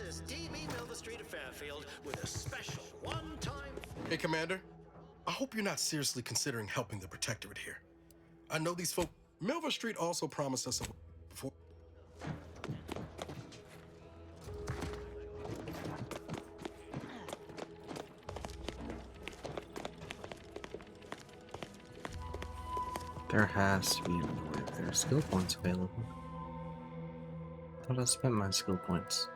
is DB Milver Street of Fairfield with a special one-time... Hey, Commander. I hope you're not seriously considering helping the Protectorate here. I know these folk... Milver Street also promised us a... before... There has to be another way. There are skill points available. I thought I spent my skill points.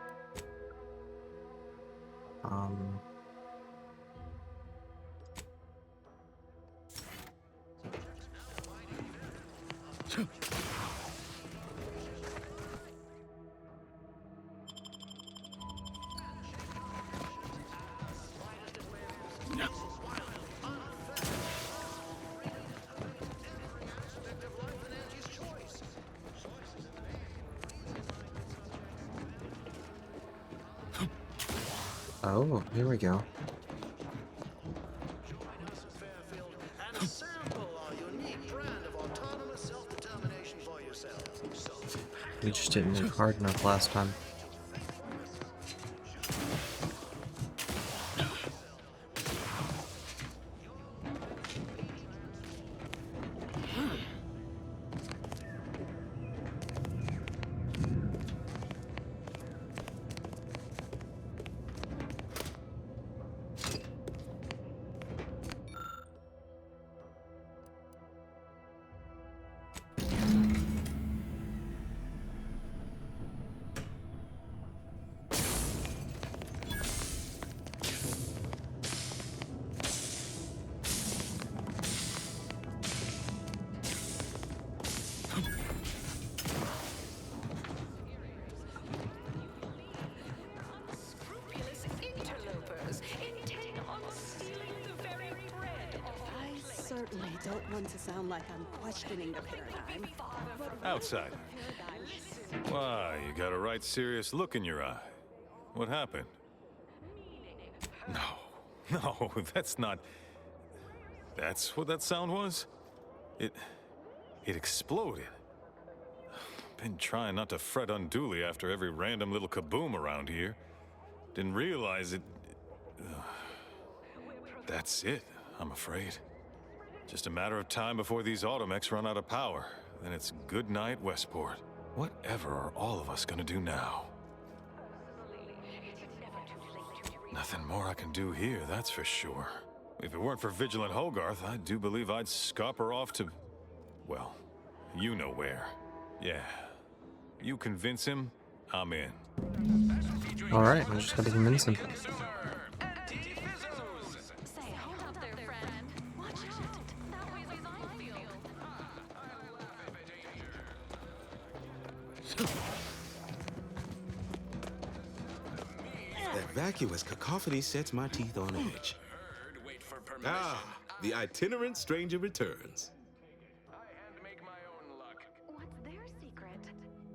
Oh, here we go. and sample our unique brand of autonomous self-determination for yourself. We just didn't work hard enough last time. Scrupulous interlopers intent on stealing the very bread of I certainly don't want to sound like I'm questioning the paradigm. Outside. Why, you got a right serious look in your eye. What happened? No, that's not... That's what that sound was? It exploded. Been trying not to fret unduly after every random little kaboom around here. Didn't realize it... That's it, I'm afraid. Just a matter of time before these automechs run out of power. Then it's good night, Westport. Whatever are all of us gonna do now? Nothing more I can do here, that's for sure. If it weren't for Vigilant Hogarth, I do believe I'd scupper off to... well, you know where. Yeah. You convince him, I'm in. Alright, I just gotta convince him. Say, hold up there, friend. Watch out. That way is I feel. That vacuous cacophony sets my teeth on edge. Ah, the itinerant stranger returns. What's their secret?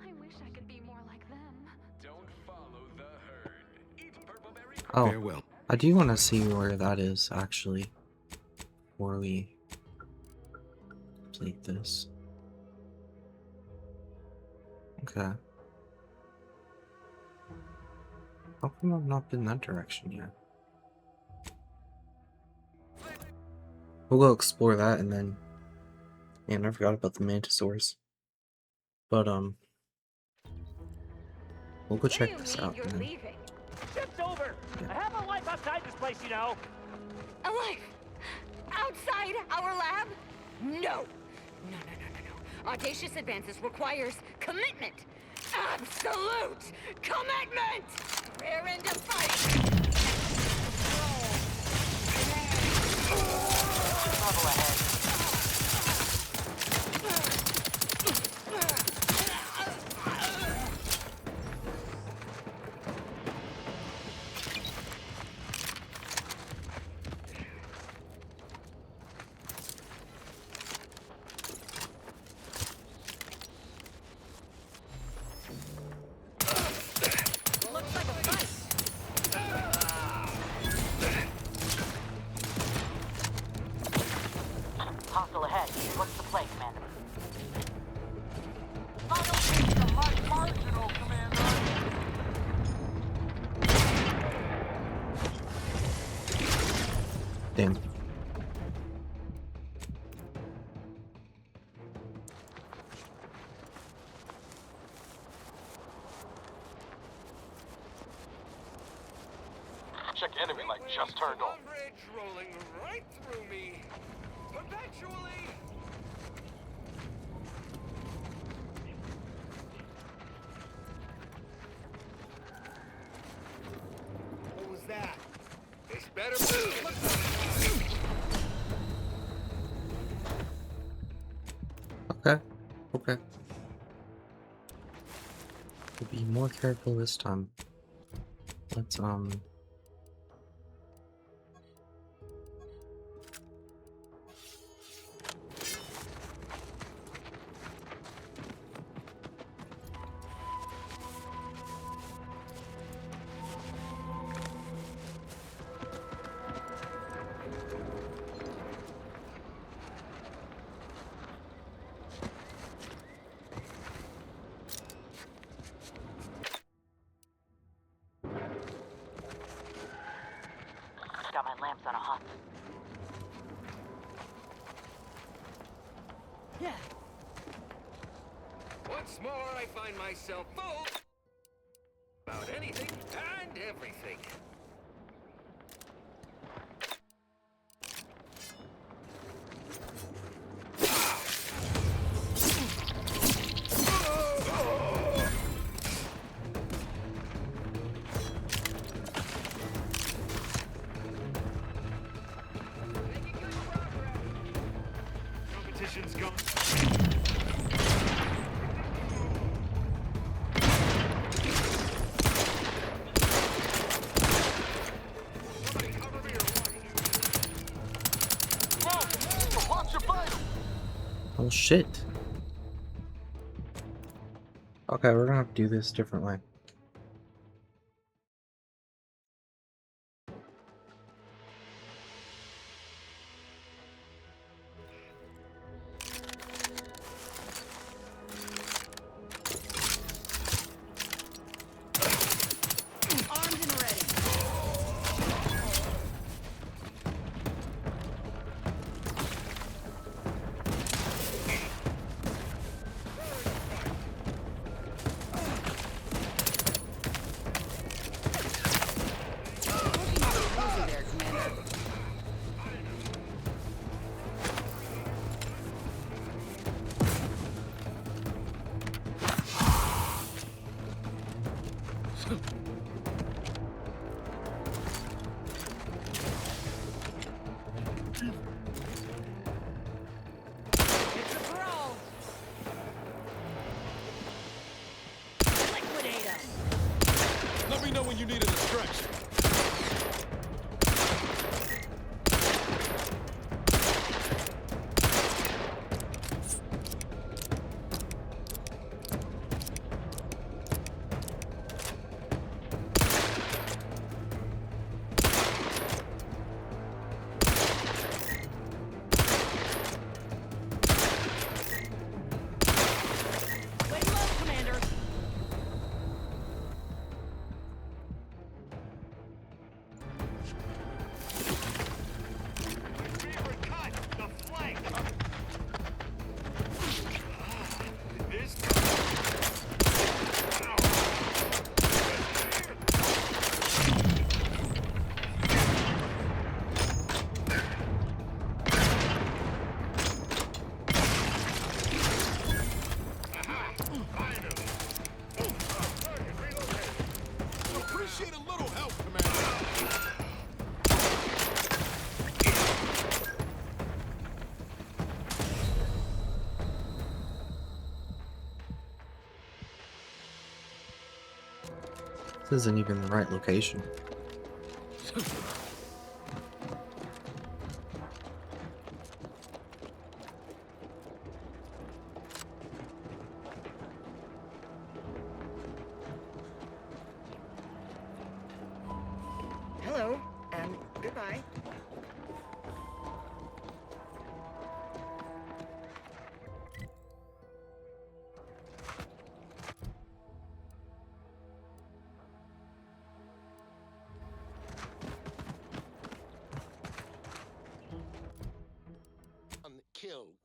I wish I could be more like them. Oh, Farewell. I do want to see where that is, actually. Before we complete this. Okay. How come I've not been that direction yet? We'll go explore that and then... Man, I forgot about the Mantisaurs. But, we'll go check this out. You're and then- leaving. Shift over. I have a life outside this place, you know. A life? Outside our lab? No. No. Audacious advances requires commitment. Absolute commitment! We're in to fight! Trouble ahead. Damn. Check enemy light just turned on. Bridge rolling right through me. Perpetually. What was that? This better be. Okay. Okay. To be more careful this time. Let's Got my lamps on a hot. Yeah. Once more, I find myself full about anything and everything. Competition's gone. Somebody cover me or what? Watch your fire! oh shit. Okay, we're gonna have to do this differently. Armed and ready. Easy there, Commander. It's a brawl. Liquidate 'em. Let me know when you need a distraction. Lay low, Commander. Favorite cut, the flank. This. Appreciate a little help, Commander. This isn't even the right location. Hello, and goodbye.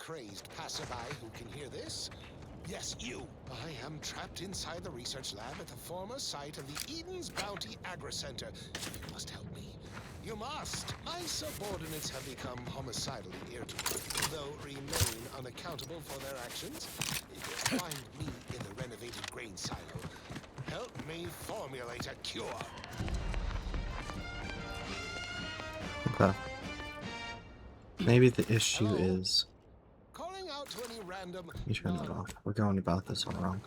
crazed passerby who can hear this? Yes, you. I am trapped inside the research lab at the former site of the Eden's Bounty Agri Center. You must help me. You must. My subordinates have become homicidally irritable, though remain unaccountable for their actions. If you find me in the renovated grain silo, help me formulate a cure. Okay. Maybe the issue is... Calling out to any random... Let me turn that off. We're going about this all wrong.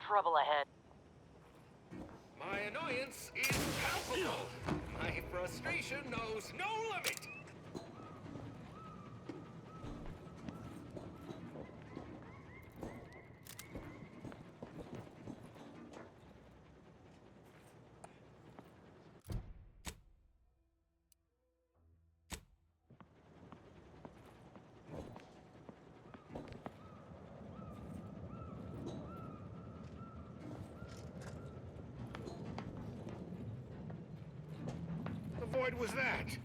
Trouble ahead. My annoyance is palpable. My frustration knows no limit. The void was that?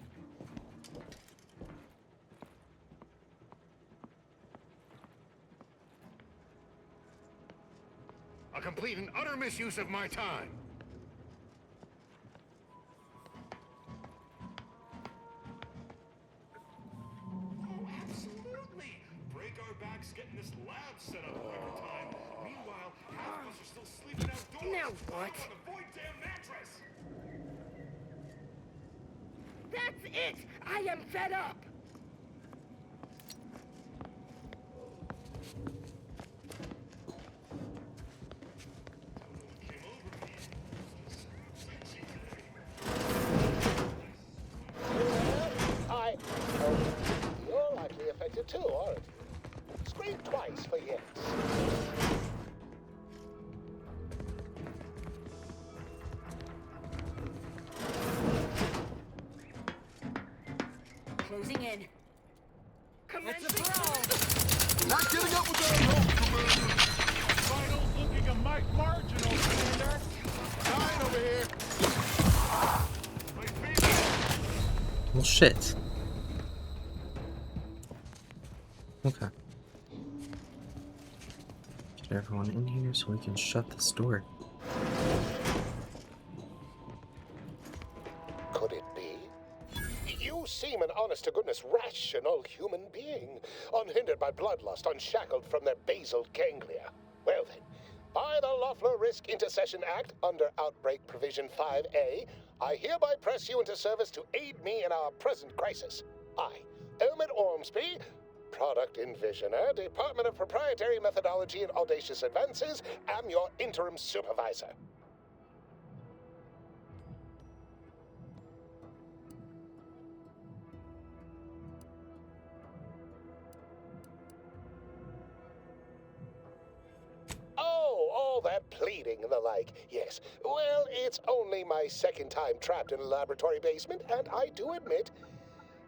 A complete and utter misuse of my time. Oh, absolutely! Break our backs getting this lab set up every time. Meanwhile, half of us are still sleeping outdoors. Now what? On the void damn mattress. That's it! I am fed up! You're likely affected too, aren't you? Scream twice for yes. Closing in. Commencing! Not giving up with that hope, Commander! Finals looking a mite marginal, Commander! Dying over here! My favorite! Well, shit. Okay. Get everyone in here so we can shut this door. Could it be? You seem an honest-to-goodness rational human being, unhindered by bloodlust, unshackled from their basal ganglia. Well then, by the Loeffler Risk Intercession Act, under Outbreak Provision 5A, I hereby press you into service to aid me in our present crisis. I, Elmet Ormsby, Product Envisioner, Department of Proprietary Methodology and Audacious Advances, am your interim supervisor. Oh, all that pleading and the like. Yes. Well, it's only my second time trapped in a laboratory basement, and I do admit,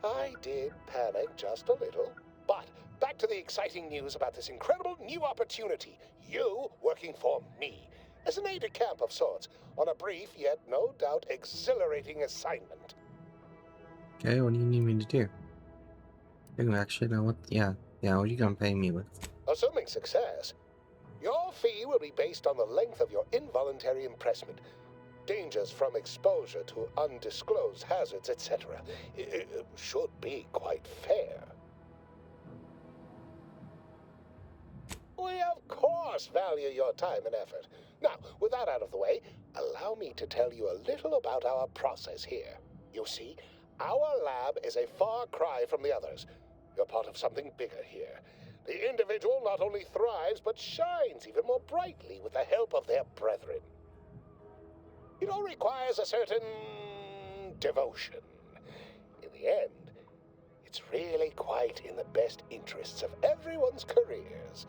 I did panic just a little. But back to the exciting news about this incredible new opportunity. You working for me, as an aide-de-camp of sorts, on a brief yet no doubt exhilarating assignment. Okay, what do you need me to do? You actually know what... Yeah, what are you gonna pay me with? Assuming success, your fee will be based on the length of your involuntary impressment, dangers from exposure to undisclosed hazards, etc. It should be quite fair. We of course value your time and effort. Now, with that out of the way, allow me to tell you a little about our process here. You see, Our lab is a far cry from the others. You're part of something bigger here. The individual not only thrives, but shines even more brightly with the help of their brethren. It all requires a certain devotion. In the end, it's really quite in the best interests of everyone's careers.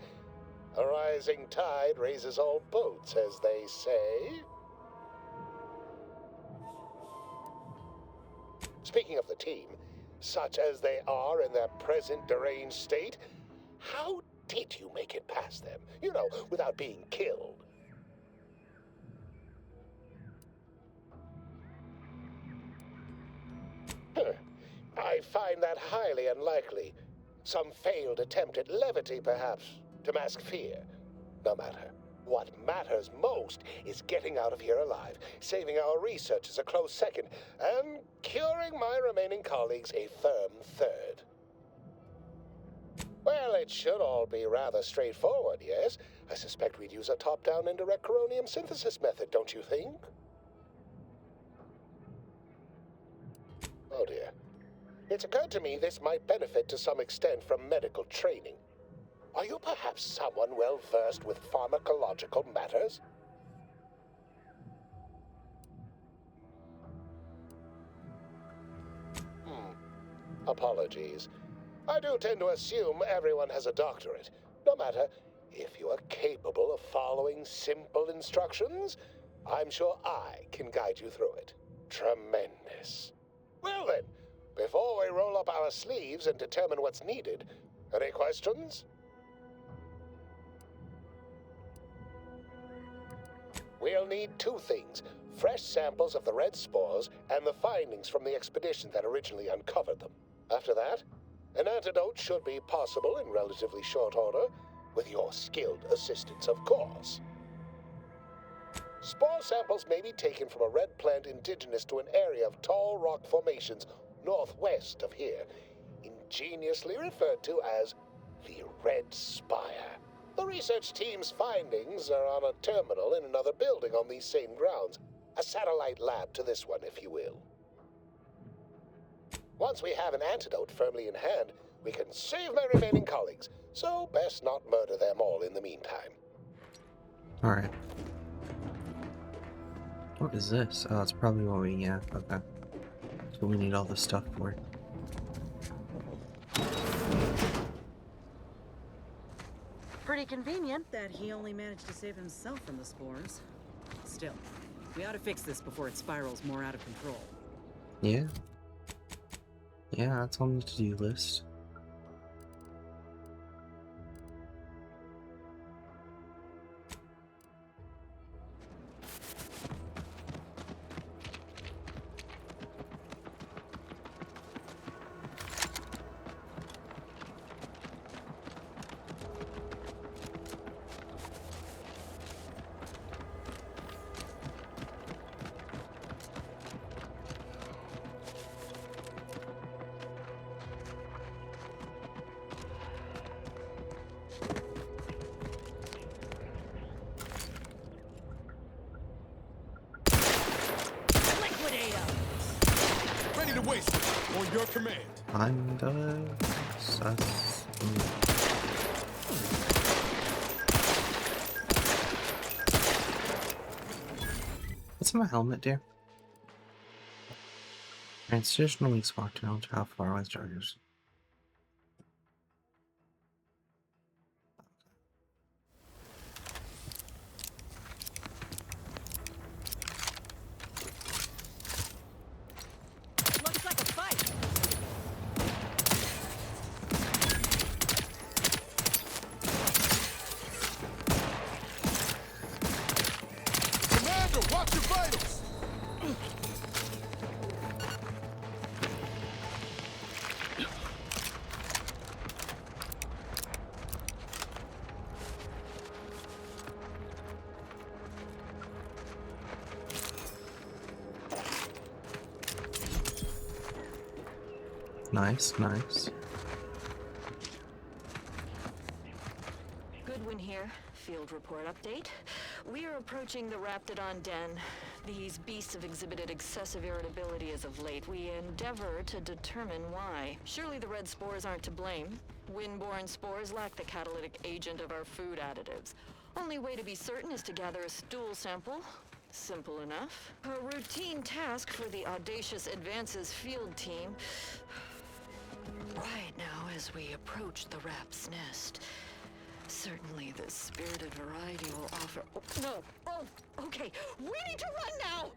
A rising tide raises all boats, as they say. Speaking of the team, such as they are in their present deranged state, how did you make it past them? You know, without being killed. I find that highly unlikely. Some failed attempt at levity, perhaps, to mask fear. No matter. What matters most is getting out of here alive, saving our researchers a close second, and curing my remaining colleagues a firm third. Well, it should all be rather straightforward, yes? I suspect we'd use a top-down indirect coronium synthesis method, don't you think? Oh dear. It's occurred to me this might benefit to some extent from medical training. Are you perhaps someone well-versed with pharmacological matters? Apologies. I do tend to assume everyone has a doctorate. No matter, if you are capable of following simple instructions, I'm sure I can guide you through it. Tremendous. Well then, before we roll up our sleeves and determine what's needed, any questions? We'll need two things: fresh samples of the red spores and the findings from the expedition that originally uncovered them. After that, an antidote should be possible in relatively short order, with your skilled assistance, of course. Spore samples may be taken from a red plant indigenous to an area of tall rock formations northwest of here, ingeniously referred to as the Red Spire. The research team's findings are on a terminal in another building on these same grounds. A satellite lab to this one, if you will. Once we have an antidote firmly in hand, we can save my remaining colleagues, so best not murder them all in the meantime. Alright. What is this? Oh, that's probably what we, yeah, okay. So we need all this stuff for it. Pretty convenient. That he only managed to save himself from the spores. Still, we ought to fix this before it spirals more out of control. Yeah. Yeah, that's on the to-do list. Ready to waste it. On your command. I'm the sus. What's in my helmet, dear? Transitional weak spot to know how far away chargers. Looks like a fight. Commander, watch your vitals! Nice, nice. Goodwin here. Field report. report update. We are approaching the Raptidon Den. These beasts have exhibited excessive irritability as of late. We endeavor to determine why. Surely the red spores aren't to blame. Wind-borne spores lack the catalytic agent of our food additives. Only way to be certain is to gather a stool sample. Simple enough. A routine task for the Audacious Advances field team. Right now, as we approach the Rap's nest, certainly the spirited variety will offer... Oh, no! Oh, okay. We need to run now!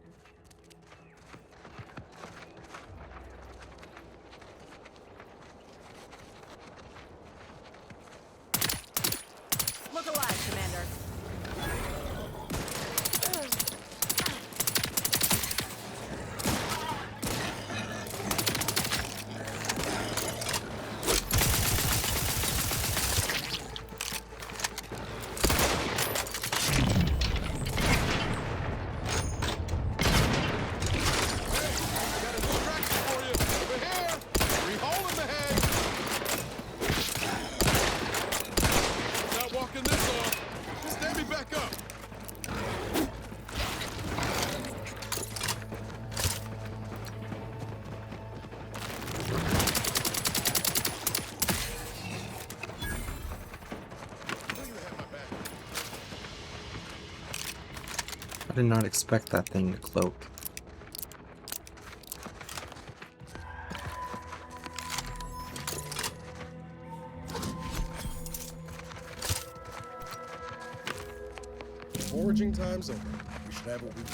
Look alive, Commander. I did not expect that thing to cloak. Foraging time's over. We should have what we need.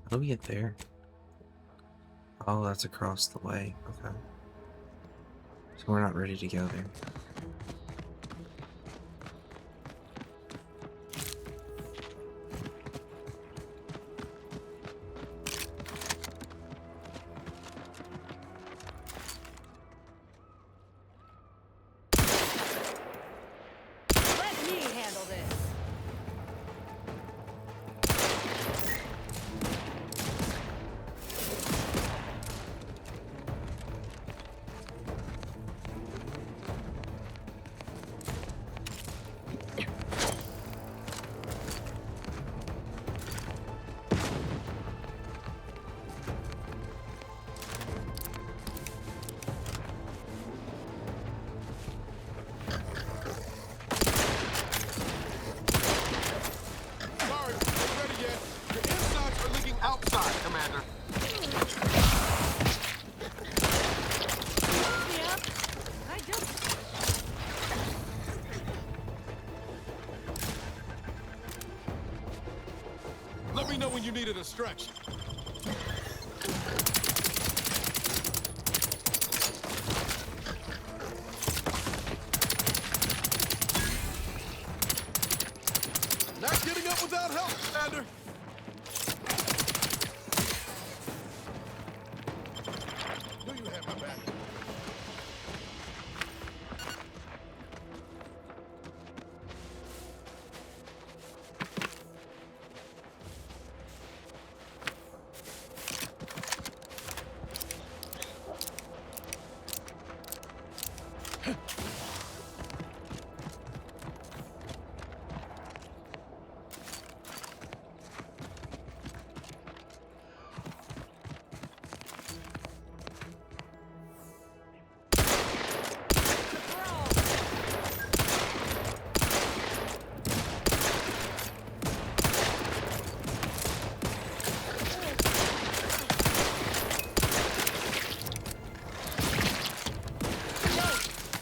How do we get there? Oh, that's across the way. Okay. So we're not ready to go there. Let me handle this. Sorry, not ready yet. Your insides are leaking outside, Commander. Yeah. I just... Let me know when you needed a stretch. Not getting up without help, Commander. Knew you had my back.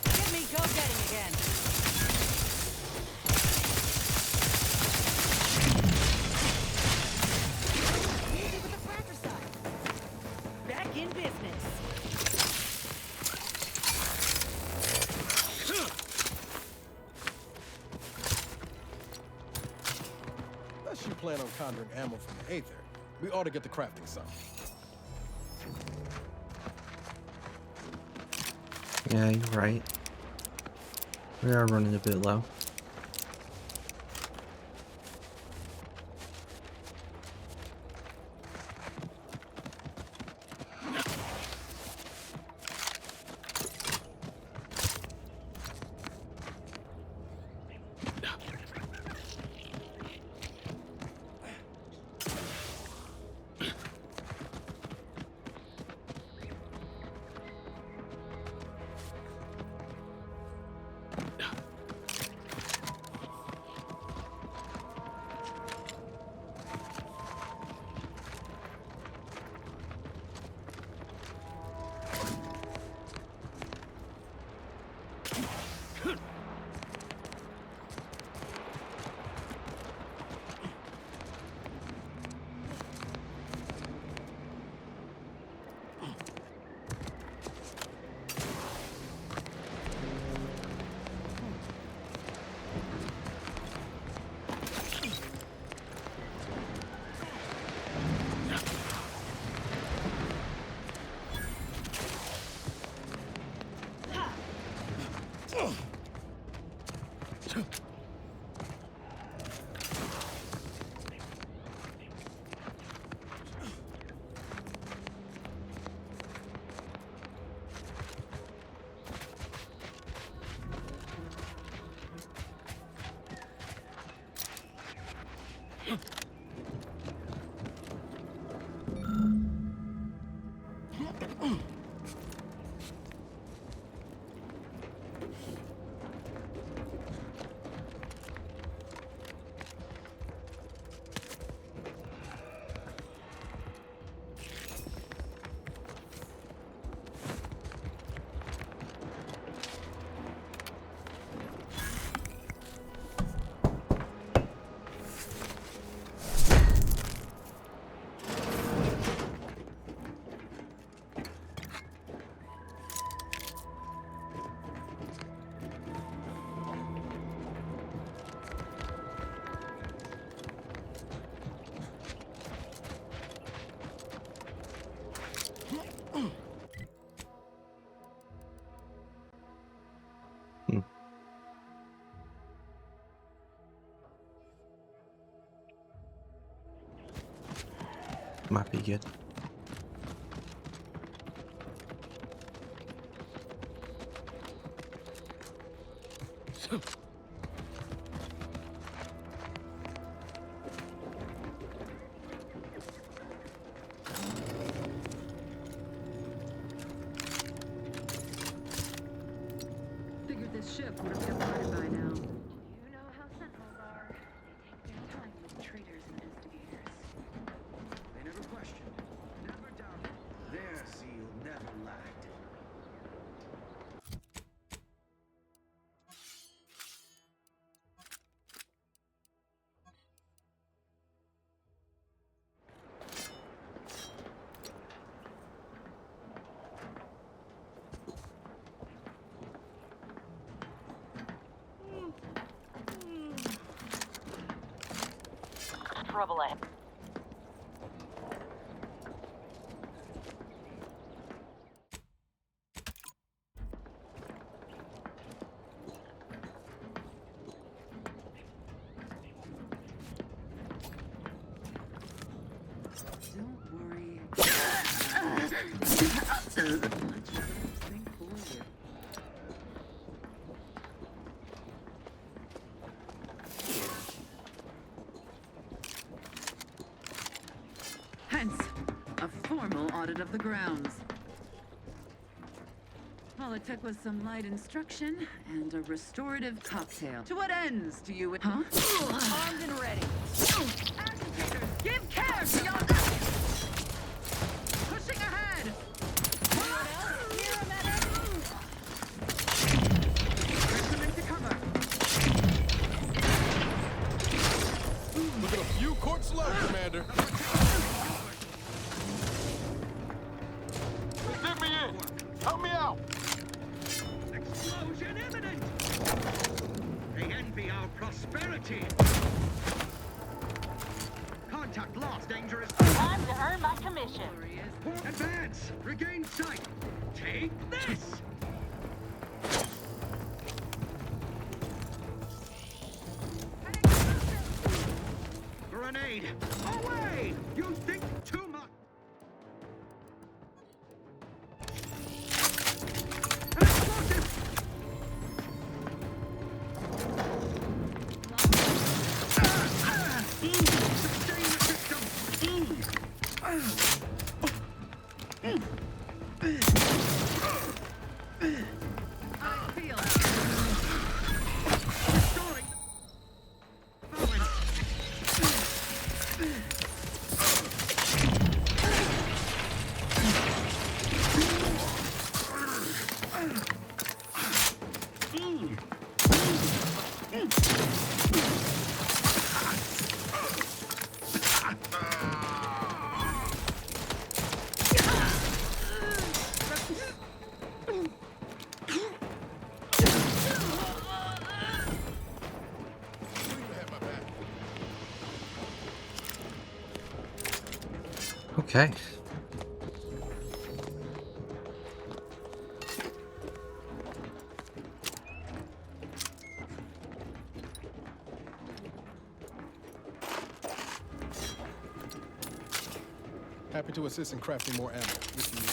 Get me go-getting again. Easy with the fratricide. Back in business. Unless you plan on conjuring ammo from the Aether, we ought to get the crafting some. Yeah, you're right. We are running a bit low. Might be good. Figured this ship would have departed by now. You know how Sentinels are. They take their time with traitors and instigators. They never questioned, never doubted. Their zeal never lagged. Trouble ahead. Don't worry. Much better thing for you. Hence, a formal audit of the grounds. All it took was some light instruction and a restorative cocktail. To what ends do you... Huh? Armed and ready. Agitators, give care to your... Pushing ahead! Bring them into cover. Look at a few courts left, Commander. Get me in! Help me out! Explosion imminent! They envy our prosperity. Contact lost, dangerous. Time to earn my commission. Advance! Regain sight! Take this! grenade! Away! You think too much! An explosive! Sustain the system! I feel it. Restoring. Okay. Happy to assist in crafting more ammo if you need.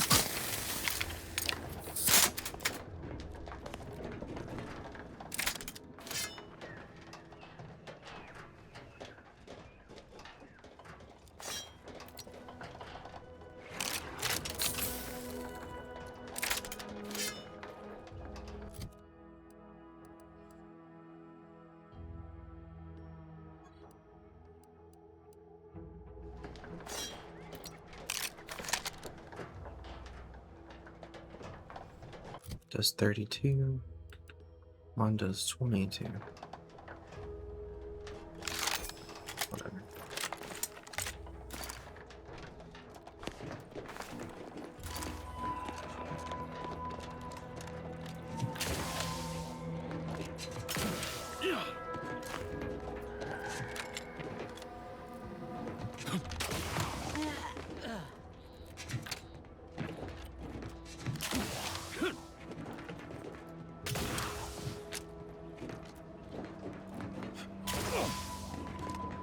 Does 32. One does 22. Whatever.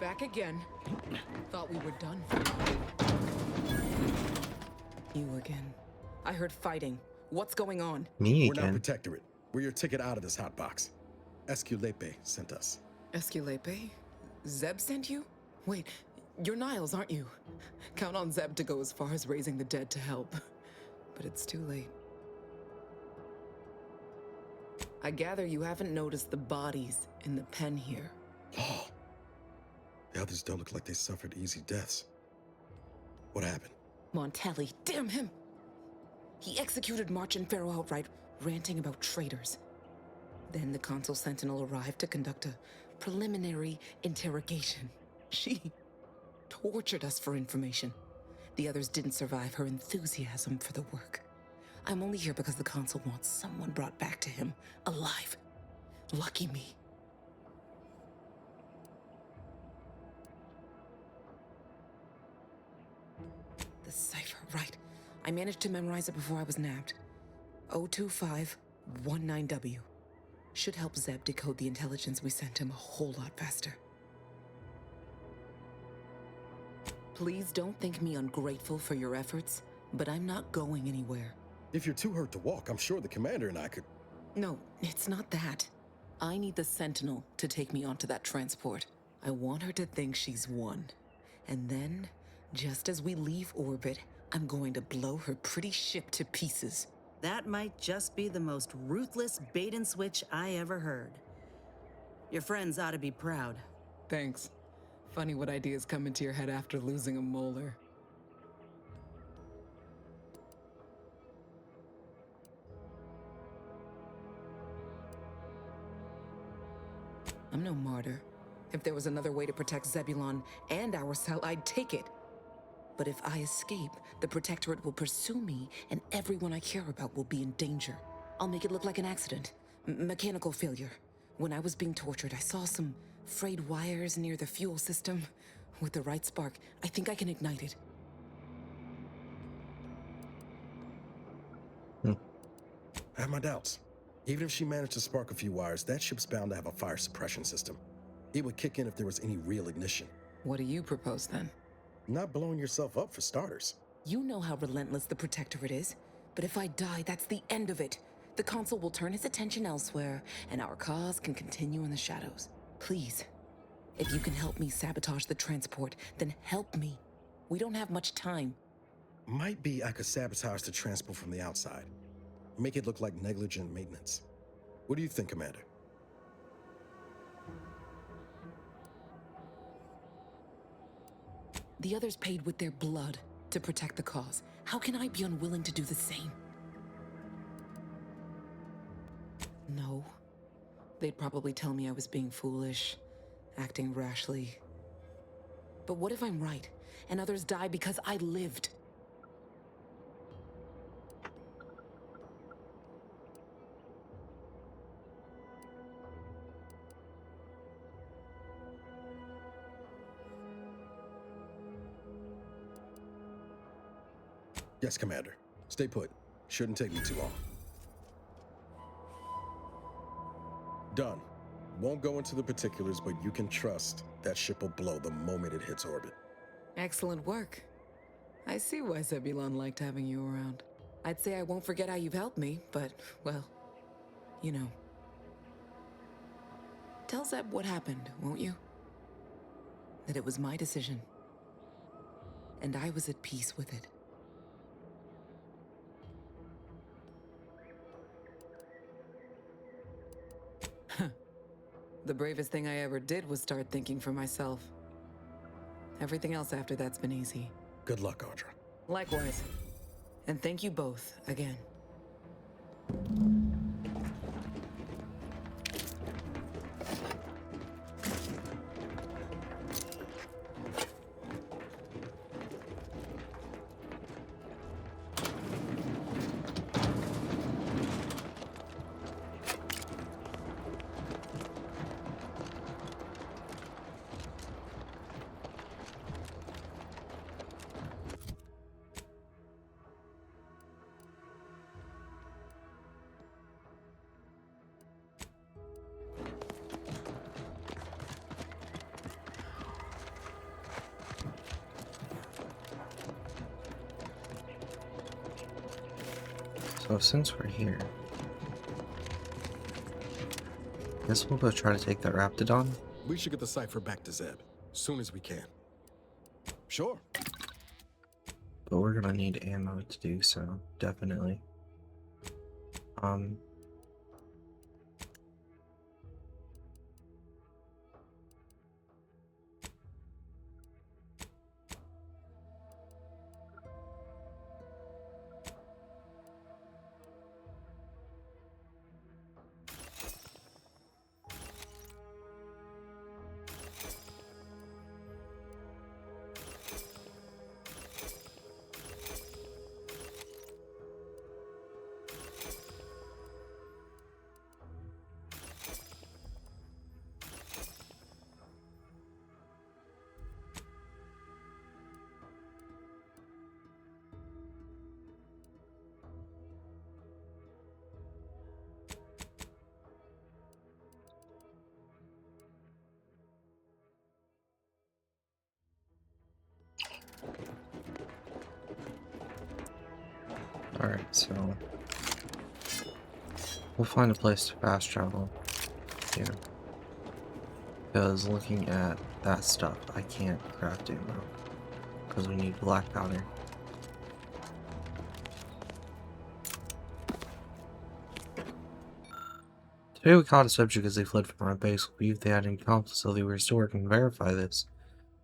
Back again. Thought we were done. You again. I heard fighting. What's going on? Me We're not again. Protectorate. We're your ticket out of this hot box. Esculepe sent us. Esculepe? Zeb sent you? Wait, you're Niles, aren't you? Count on Zeb to go as far as raising the dead to help. But it's too late. I gather you haven't noticed the bodies in the pen here. Oh. The others don't look like they suffered easy deaths. What happened? Montelli, damn him! He executed March and Pharaoh outright, ranting about traitors. Then the Consul Sentinel arrived to conduct a preliminary interrogation. She tortured us for information. The others didn't survive her enthusiasm for the work. I'm only here because the Consul wants someone brought back to him, alive. Lucky me. The cipher, right. I managed to memorize it before I was nabbed. 02519W. Should help Zeb decode the intelligence we sent him a whole lot faster. Please don't think me ungrateful for your efforts, but I'm not going anywhere. If you're too hurt to walk, I'm sure the commander and I could... No, it's not that. I need the Sentinel to take me onto that transport. I want her to think she's won. And then, just as we leave orbit, I'm going to blow her pretty ship to pieces. That might just be the most ruthless bait and switch I ever heard. Your friends ought to be proud. Thanks. Funny what ideas come into your head after losing a molar. I'm no martyr. If there was another way to protect Zebulon and our cell, I'd take it. But if I escape, the Protectorate will pursue me, and everyone I care about will be in danger. I'll make it look like an accident. Mechanical failure. When I was being tortured, I saw some frayed wires near the fuel system. With the right spark, I think I can ignite it. I have my doubts. Even if she managed to spark a few wires, that ship's bound to have a fire suppression system. It would kick in if there was any real ignition. What do you propose then? Not blowing yourself up for starters. You know how relentless the Protectorate is. But if I die, that's the end of it. The Consul will turn his attention elsewhere, and our cause can continue in the shadows. Please, if you can help me sabotage the transport, then help me. We don't have much time. Might be I could sabotage the transport from the outside. Make it look like negligent maintenance. What do you think, Commander? The others paid with their blood to protect the cause. How can I be unwilling to do the same? No. They'd probably tell me I was being foolish, acting rashly. But what if I'm right, and others die because I lived? Yes, Commander. Stay put. Shouldn't take me too long. Done. Won't go into the particulars, but you can trust that ship will blow the moment it hits orbit. Excellent work. I see why Zebulon liked having you around. I'd say I won't forget how you've helped me, but, well, you know. Tell Zeb what happened, won't you? That it was my decision. And I was at peace with it. The bravest thing I ever did was start thinking for myself. Everything else after that's been easy. Good luck, Audra. Likewise. And thank you both again. So since we're here, guess we'll go try to take that Raptidon. We should get the cipher back to Zeb, soon as we can. Sure. But we're gonna need ammo to do so, definitely. Alright, so we'll find a place to fast travel here. Because looking at that stuff, I can't craft ammo. Because we need black powder. Today we caught a subject as they fled from our base. We believe they had an accomplice, so they were still working to verify this.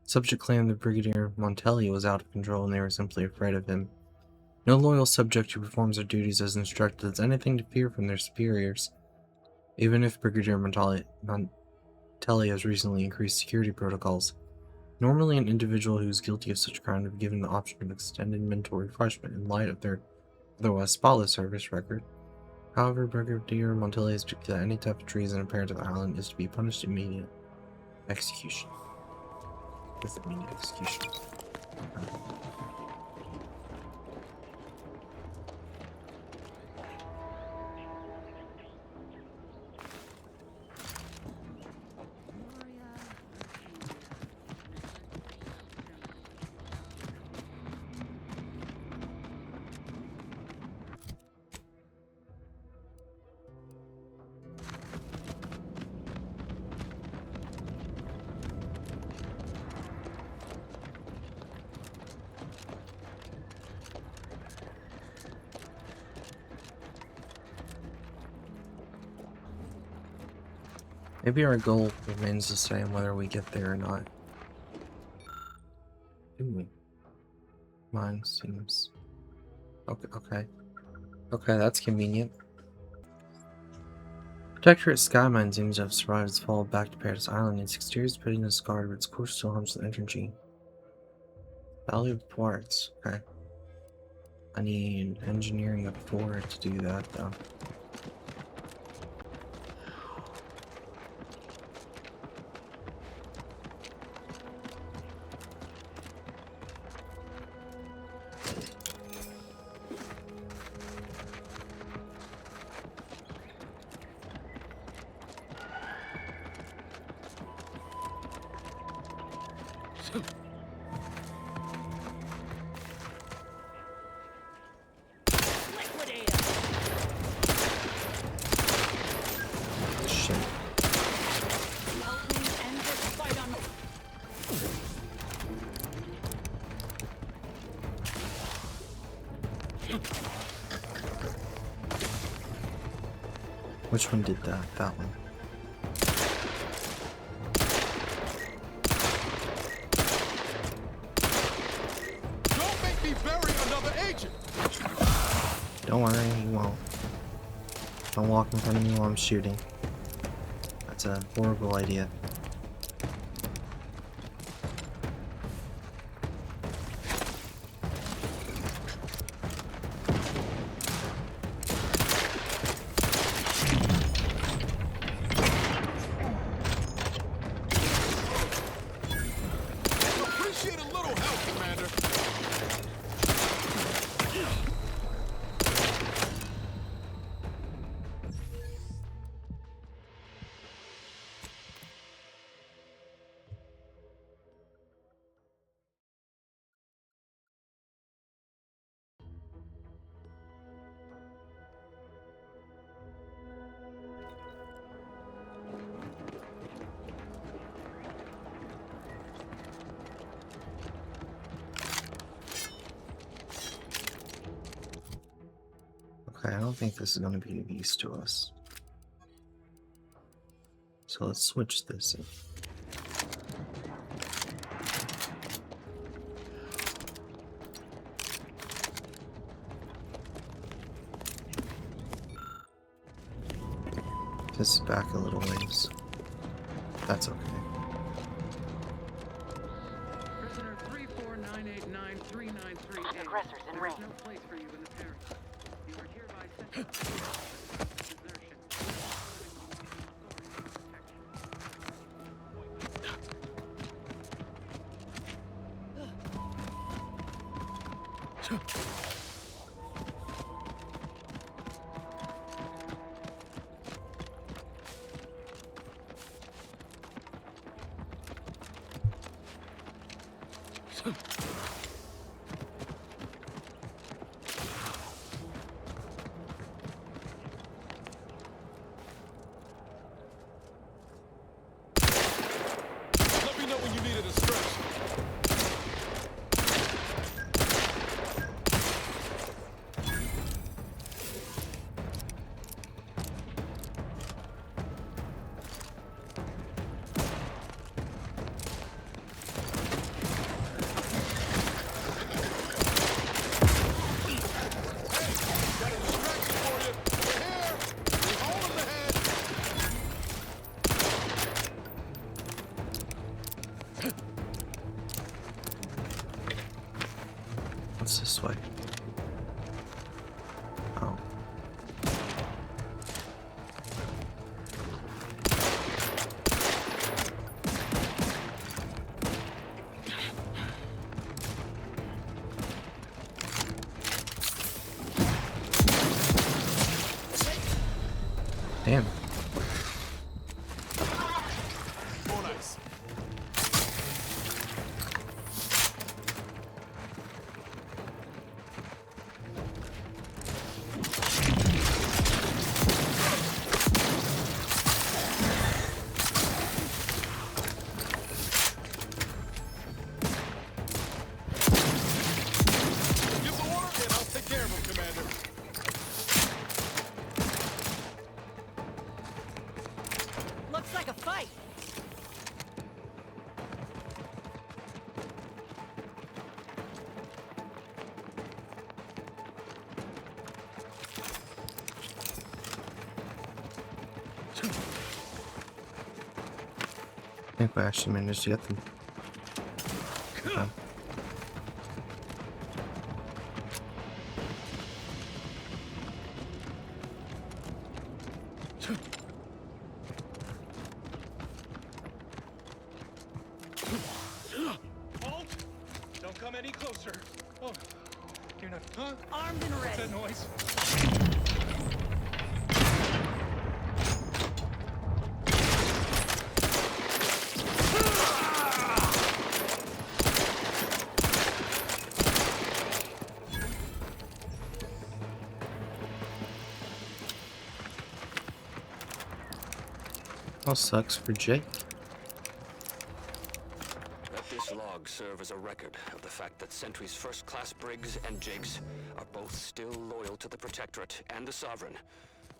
The subject claimed that Brigadier Montelli was out of control and they were simply afraid of him. No loyal subject who performs their duties as instructed has anything to fear from their superiors. Even if Brigadier Montelli has recently increased security protocols, normally an individual who is guilty of such a crime would be given the option of extended mental refreshment in light of their otherwise spotless service record. However, Brigadier Montelli has declared that any type of treason apparent to the island is to be punished immediate execution. With immediate execution. Maybe our goal remains the same whether we get there or not. Ooh. Mine seems... Okay. Okay, that's convenient. Protectorate Skymine seems to have survived its fall back to Paradise Island. Its exterior is pretty discarded, but its core still harms the energy. Value of parts. Okay. I need engineering of 4 to do that, though. Which one did that? That one. Don't make me bury another agent! Don't worry, you won't. Don't walk in front of me while I'm shooting. That's a horrible idea. Appreciate a little help, Commander. Okay, I don't think this is going to be of use to us. So let's switch this in. This is back a little ways. That's okay. Prisoner 349893938. Aggressors in range. No place for you in the parish. You are hereby sent to desertion. Let me know when you need a distraction. What's this way? Oh. Damn. Oh, nice. Give the order and I'll take care of him, Commander. fight! I think we actually managed to get them. Okay. Halt! Don't come any closer. Oh, you're not, huh? Armed and What's ready. that noise? Well, sucks for Jake. Let this log serve as a record of the fact that Sentry's first-class Briggs and Jigs are both still loyal to the Protectorate and the Sovereign,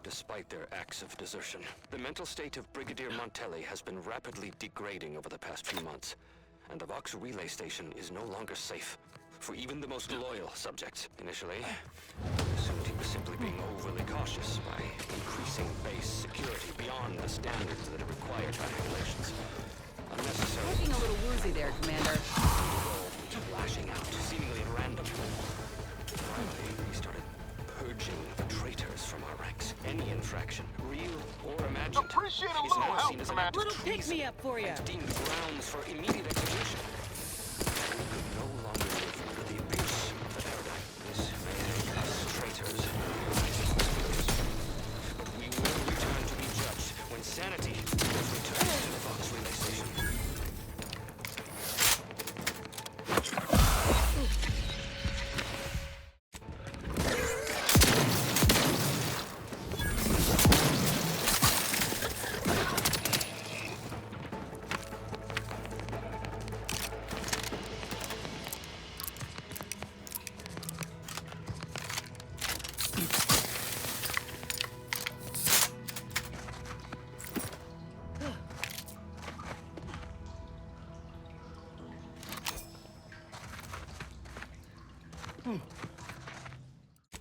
despite their acts of desertion. The mental state of Brigadier Montelli has been rapidly degrading over the past few months, and the Vox relay station is no longer safe for even the most loyal subjects. Initially, I assumed he was simply being overly cautious by increasing base security beyond the standards that are required by regulations. Unnecessary. Looking a little woozy there, Commander. Lashing out, seemingly at random. Finally, we started purging the traitors from our ranks. Any infraction, real or imagined, Appreciate a is little now help, seen as an Commander. act of Little treason pick-me-up for ya. and deemed grounds for immediate execution. We could no longer live under the abuse of the paradigm. This may make us traitors, but we will return to be judged when sanity is returned to the Vox relay station.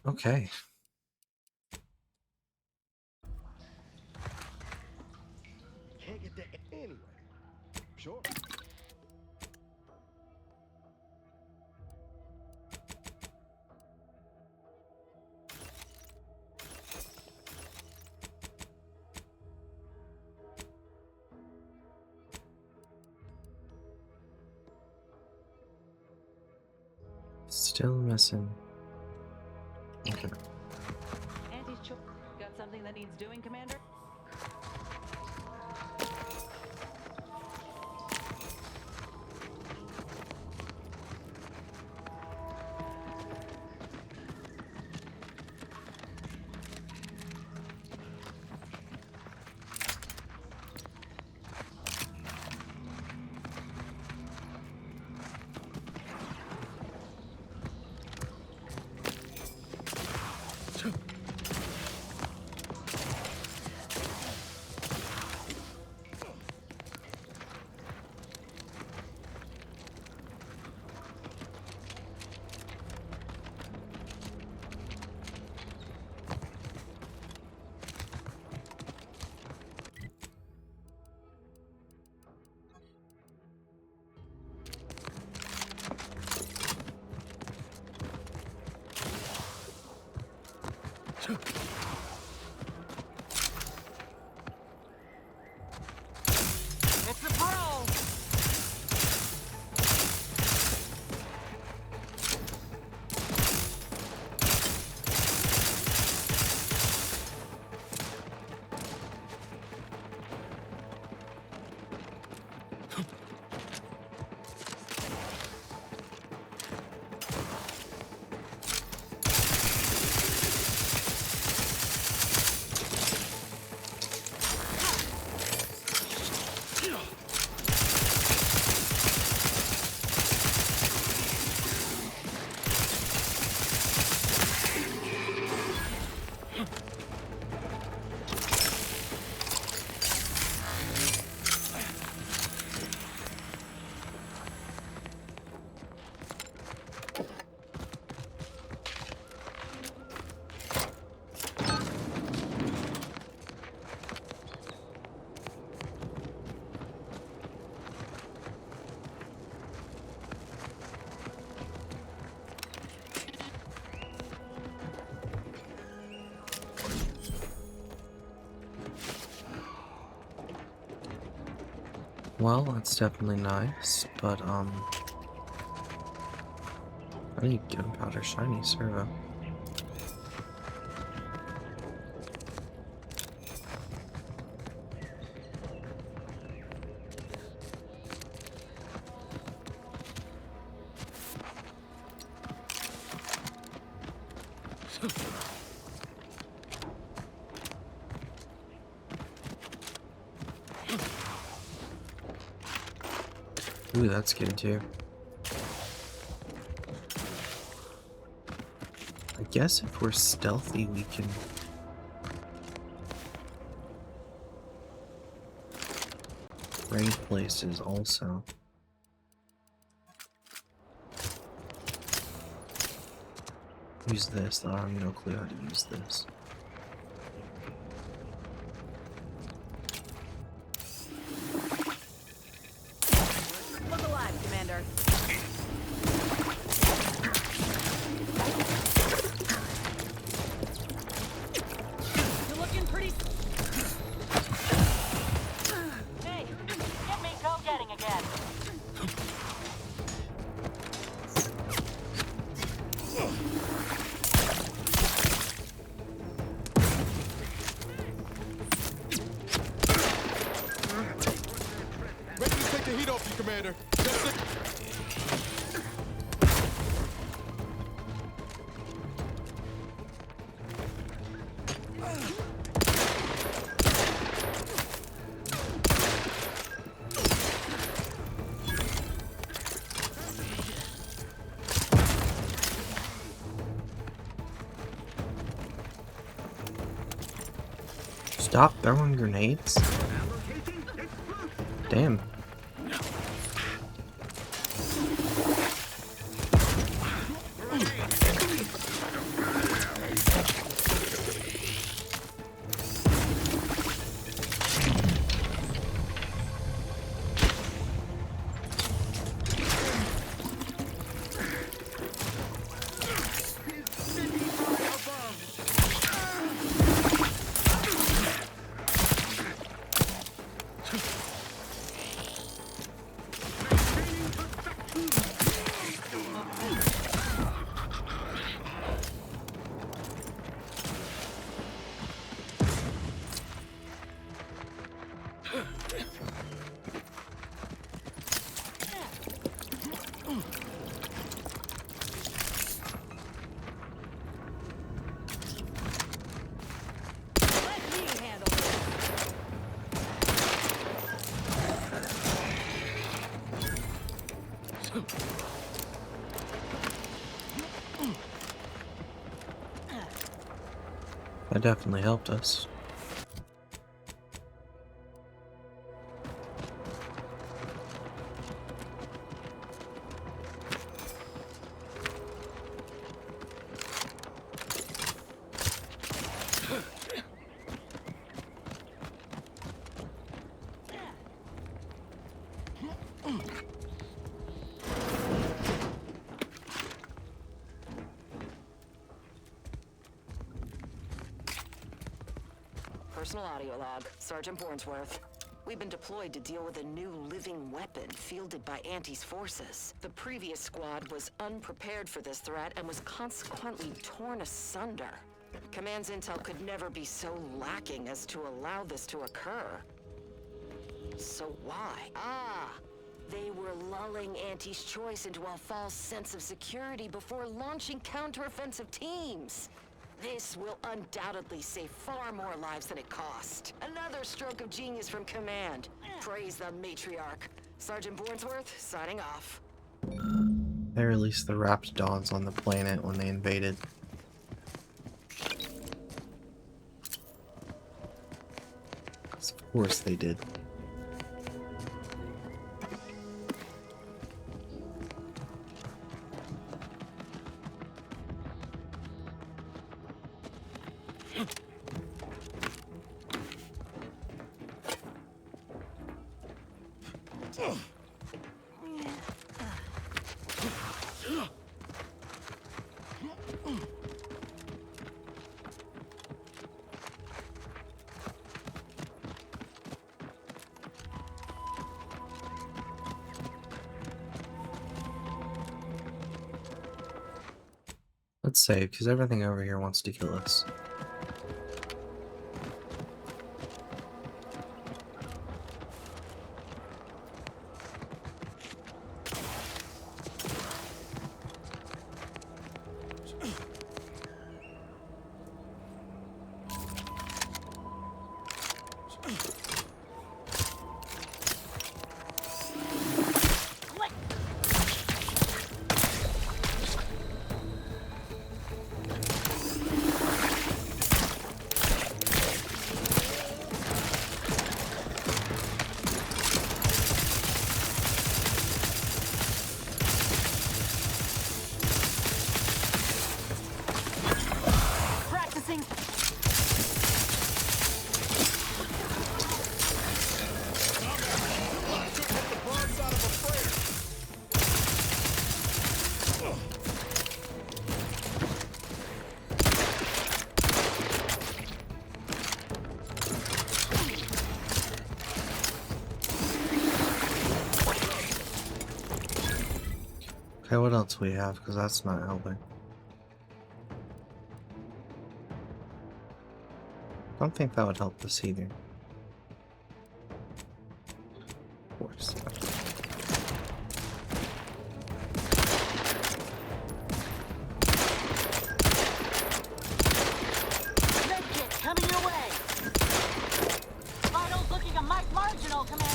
Okay. Can't get that anyway. Sure. Still missing. Okay. Auntie's got something that needs doing, Commander? Well, that's definitely nice, but I need gunpowder shiny servo. Ooh, that's good too. I guess if we're stealthy, we can... raid places also. Use this, though I have no clue how to use this. Look alive, Commander. You're looking pretty... Hey, get me go-getting again. Ready to take the heat off you, Commander. Just sit. Stop throwing grenades? Damn. That definitely helped us. Personal audio log, Sergeant Bornsworth. We've been deployed to deal with a new living weapon fielded by Auntie's forces. The previous squad was unprepared for this threat and was consequently torn asunder. Command's intel could never be so lacking as to allow this to occur. So why? They were lulling Auntie's choice into a false sense of security before launching counteroffensive teams. This will undoubtedly save far more lives than it cost. Another stroke of genius from Command. Praise the matriarch. Sergeant Bornsworth, signing off. They released the Raptidons on the planet when they invaded. Of course they did. Let's save, because everything over here wants to kill us. Practicing. Okay, what else do we have? Because that's not helping. Don't think that would help us either. Of course. Medkit coming your way. Vitals looking a mite marginal, Commander.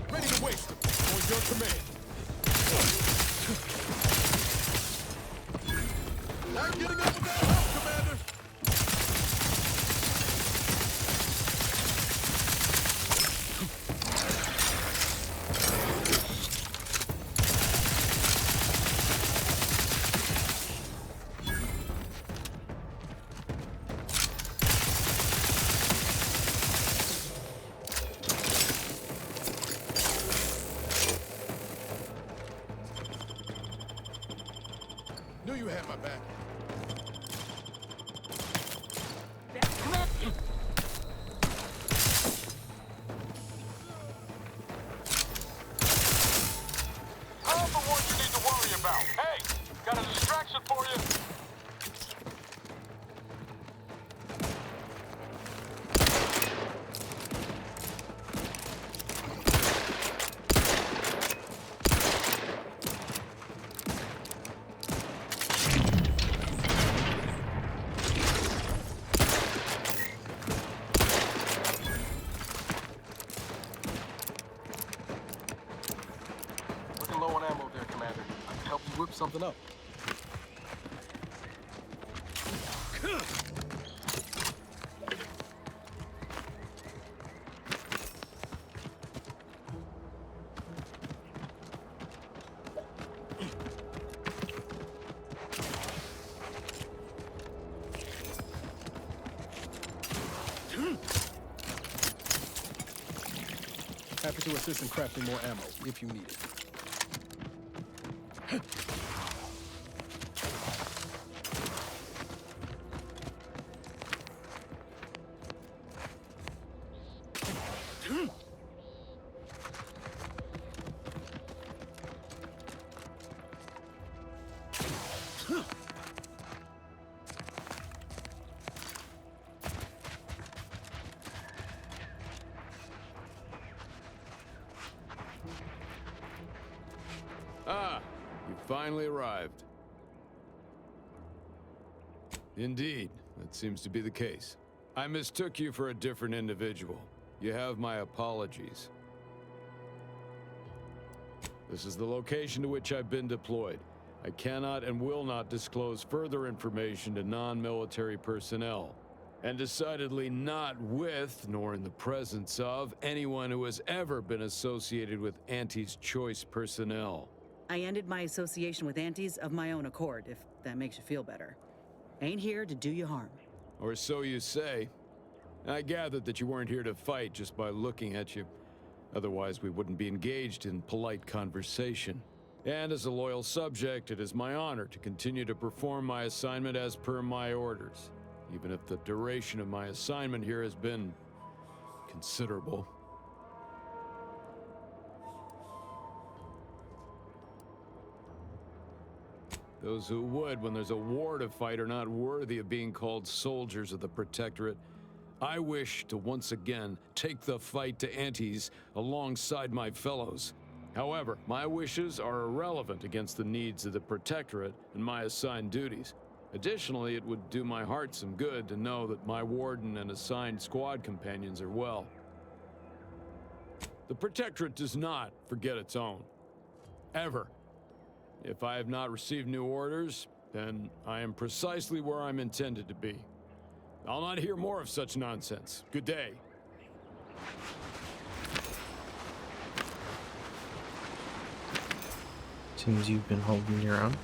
Ready to waste them. On your command. Not getting up without help, Commander. Knew you had my back. I'm the one you need to worry about. Hey, got a distraction for you. Looking low on ammo there, Commander. I can help you whip something up. Happy to assist in crafting more ammo, if you need it. Ah, you finally arrived. Indeed, that seems to be the case. I mistook you for a different individual. You have my apologies. This is the location to which I've been deployed. I cannot and will not disclose further information to non-military personnel. And decidedly not with, nor in the presence of, anyone who has ever been associated with Auntie's Choice personnel. I ended my association with Antes of my own accord, if that makes you feel better. Ain't here to do you harm. Or so you say. I gathered that you weren't here to fight just by looking at you. Otherwise, we wouldn't be engaged in polite conversation. And as a loyal subject, it is my honor to continue to perform my assignment as per my orders, even if the duration of my assignment here has been considerable. Those who would, when there's a war to fight, are not worthy of being called soldiers of the Protectorate. I wish to once again take the fight to Antes alongside my fellows. However, my wishes are irrelevant against the needs of the Protectorate and my assigned duties. Additionally, it would do my heart some good to know that my warden and assigned squad companions are well. The Protectorate does not forget its own. Ever. If I have not received new orders, then I am precisely where I'm intended to be. I'll not hear more of such nonsense. Good day. Seems you've been holding your own.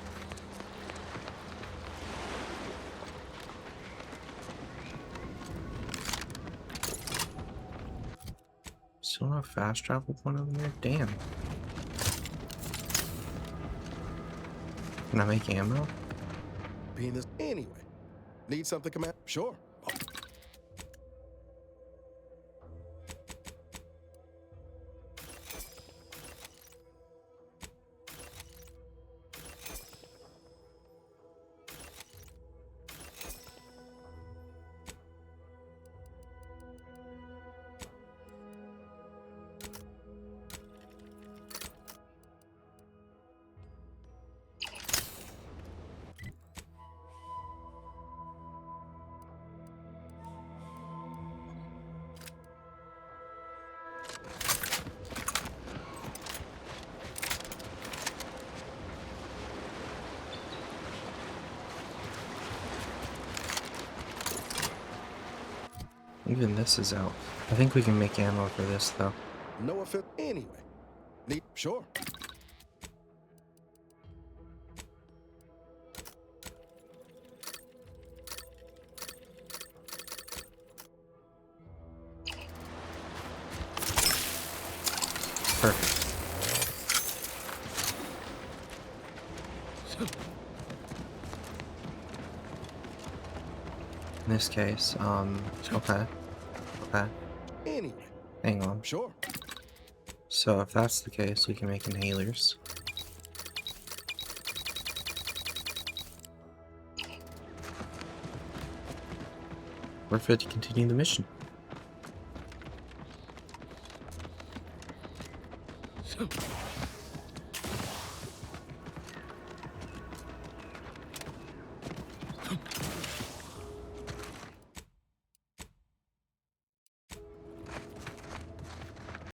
Still not a fast travel point over there? Damn. Can I make ammo? Being this anyway. Need something, Command? Sure. Even this is out. I think we can make ammo for this, though. No offense. Anyway. Need. Sure. Perfect. In this case, okay. Okay. Anyway. Hang on. Sure. So if that's the case, we can make inhalers. We're fit to continue the mission.